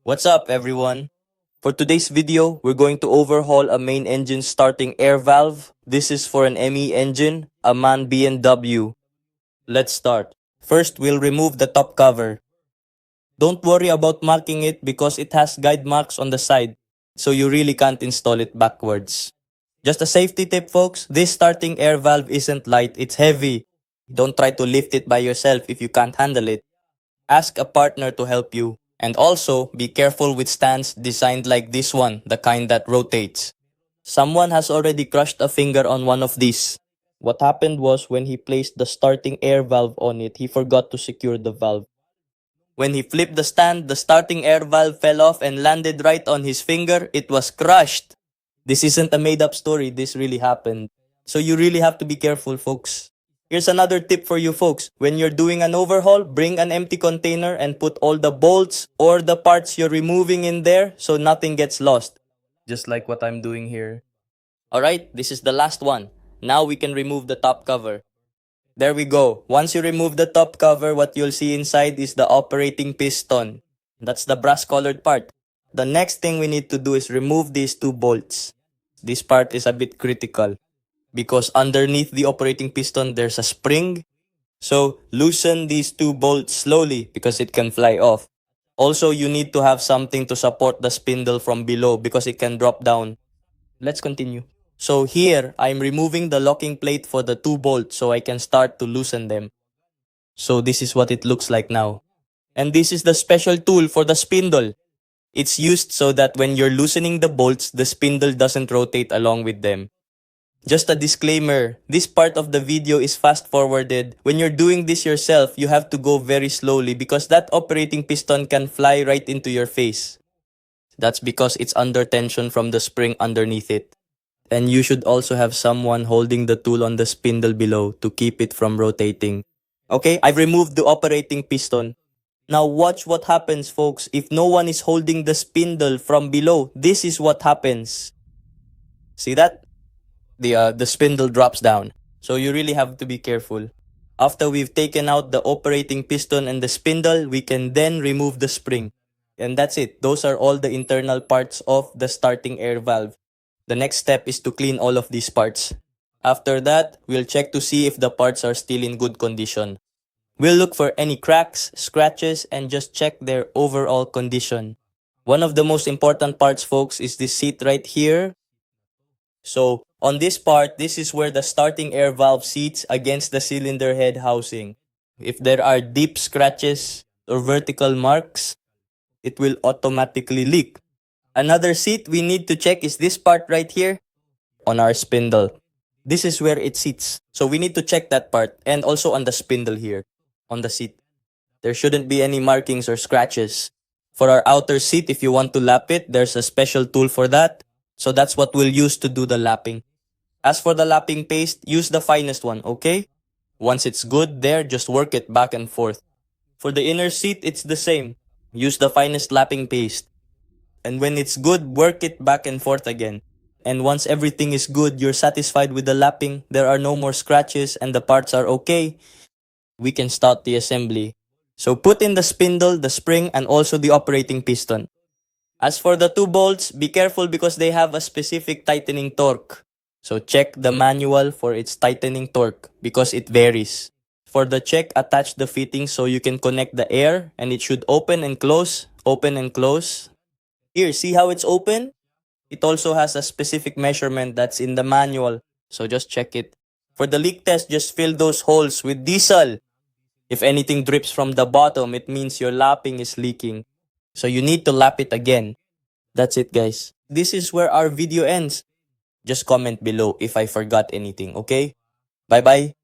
What's up, everyone? For today's video, we're going to overhaul a main engine starting air valve. This is for an ME engine, a MAN B&W. Let's start. First, we'll remove the top cover. Don't worry about marking it because it has guide marks on the side, so you really can't install it backwards. Just a safety tip, folks, this starting air valve isn't light, it's heavy. Don't try to lift it by yourself if you can't handle it. Ask a partner to help you. And also, be careful with stands designed like this one, the kind that rotates. Someone has already crushed a finger on one of these. What happened was when he placed the starting air valve on it, he forgot to secure the valve. When he flipped the stand, the starting air valve fell off and landed right on his finger. It was crushed. This isn't a made-up story, this really happened. So you really have to be careful, folks. Here's another tip for you folks. When you're doing an overhaul, bring an empty container and put all the bolts or the parts you're removing in there so nothing gets lost. Just like what I'm doing here. Alright, this is the last one. Now we can remove the top cover. There we go. Once you remove the top cover, what you'll see inside is the operating piston. That's the brass colored part. The next thing we need to do is remove these two bolts. This part is a bit critical because underneath the operating piston there's a spring. So loosen these two bolts slowly because it can fly off. Also, you need to have something to support the spindle from below because it can drop down. Let's continue. So here, I'm removing the locking plate for the two bolts so I can start to loosen them. So this is what it looks like now. And this is the special tool for the spindle. It's used so that when you're loosening the bolts, the spindle doesn't rotate along with them. Just a disclaimer, this part of the video is fast forwarded. When you're doing this yourself, you have to go very slowly because that operating piston can fly right into your face. That's because it's under tension from the spring underneath it. And you should also have someone holding the tool on the spindle below to keep it from rotating. Okay, I've removed the operating piston. Now watch what happens, folks. If no one is holding the spindle from below, this is what happens. See that? The spindle drops down. So you really have to be careful. After we've taken out the operating piston and the spindle, we can then remove the spring. And that's it. Those are all the internal parts of the starting air valve. The next step is to clean all of these parts. After that, we'll check to see if the parts are still in good condition. We'll look for any cracks, scratches, and just check their overall condition. One of the most important parts, folks, is this seat right here. So, on this part, this is where the starting air valve sits against the cylinder head housing. If there are deep scratches or vertical marks, it will automatically leak. Another seat we need to check is this part right here on our spindle. This is where it sits. So we need to check that part and also on the spindle here on the seat. There shouldn't be any markings or scratches. For our outer seat, if you want to lap it, there's a special tool for that. So that's what we'll use to do the lapping. As for the lapping paste, use the finest one, okay? Once it's good there, just work it back and forth. For the inner seat, it's the same. Use the finest lapping paste. And when it's good, work it back and forth again. And once everything is good, you're satisfied with the lapping, there are no more scratches and the parts are okay, we can start the assembly. So put in the spindle, the spring, and also the operating piston. As for the two bolts, be careful because they have a specific tightening torque. So check the manual for its tightening torque because it varies. For the check, attach the fitting so you can connect the air and it should open and close, open and close. Here, see how it's open? It also has a specific measurement that's in the manual, so just check it. For the leak test, just fill those holes with diesel. If anything drips from the bottom, it means your lapping is leaking. So you need to lap it again. That's it, guys. This is where our video ends. Just comment below if I forgot anything, okay? Bye-bye.